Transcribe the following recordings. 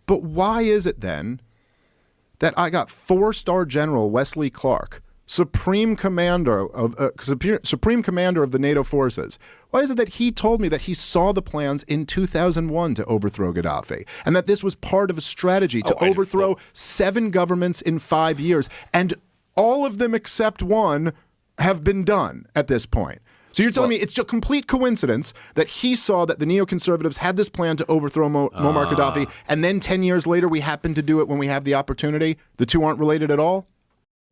But why is it then that I got 4-star General Wesley Clark, Supreme Commander of the NATO forces? Why is it that he told me that he saw the plans in 2001 to overthrow Gaddafi, and that this was part of a strategy to overthrow 7 governments in 5 years, and all of them except one have been done at this point? So you're telling me it's just complete coincidence that he saw that the neoconservatives had this plan to overthrow Muammar Gaddafi, and then 10 years later we happen to do it when we have the opportunity? The two aren't related at all?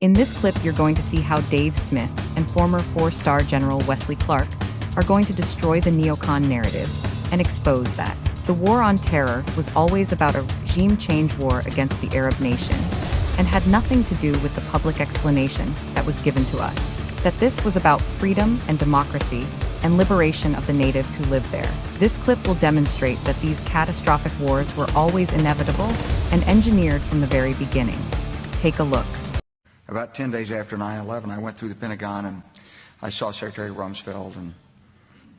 In this clip, you're going to see how Dave Smith and former 4-star General Wesley Clark are going to destroy the neocon narrative and expose that the war on terror was always about a regime change war against the Arab nation and had nothing to do with the public explanation that was given to us, that this was about freedom and democracy and liberation of the natives who lived there. This clip will demonstrate that these catastrophic wars were always inevitable and engineered from the very beginning. Take a look. About 10 days after 9/11, I went through the Pentagon and I saw Secretary Rumsfeld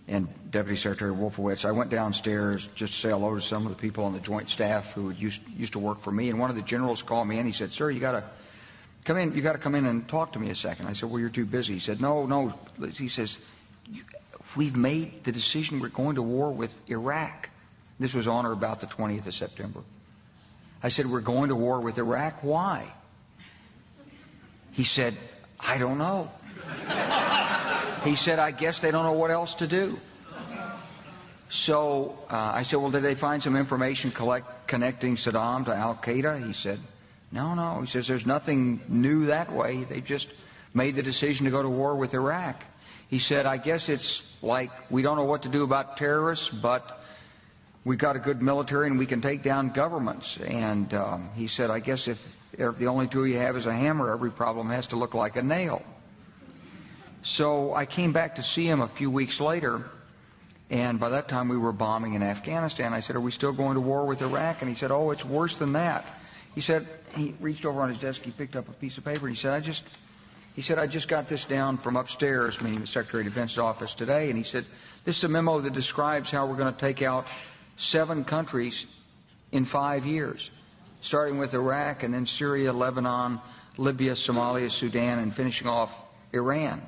and Deputy Secretary Wolfowitz. I went downstairs just to say hello to some of the people on the Joint Staff who used to work for me, and one of the generals called me and he said, "Sir, you got to come in. You got to come in and talk to me a second." I said, "Well, you're too busy." He said, "No." He says, "We've made the decision. We're going to war with Iraq." This was on or about the 20th of September. I said, "We're going to war with Iraq. Why?" He said, "I don't know." He said, "I guess they don't know what else to do." So I said, "Well, did they find some information connecting Saddam to Al-Qaeda?" He said, No. He says, "There's nothing new that way. They just made the decision to go to war with Iraq." He said, "I guess it's like we don't know what to do about terrorists, but we've got a good military and we can take down governments." And he said, "I guess if the only tool you have is a hammer, every problem has to look like a nail." So I came back to see him a few weeks later, and by that time we were bombing in Afghanistan. I said, "Are we still going to war with Iraq?" And he said, "Oh, it's worse than that." He said, he reached over on his desk, he picked up a piece of paper, he said, I just got this down from upstairs," meaning the Secretary of Defense's office today, and he said, "This is a memo that describes how we're going to take out 7 countries in 5 years, starting with Iraq and then Syria, Lebanon, Libya, Somalia, Sudan, and finishing off Iran."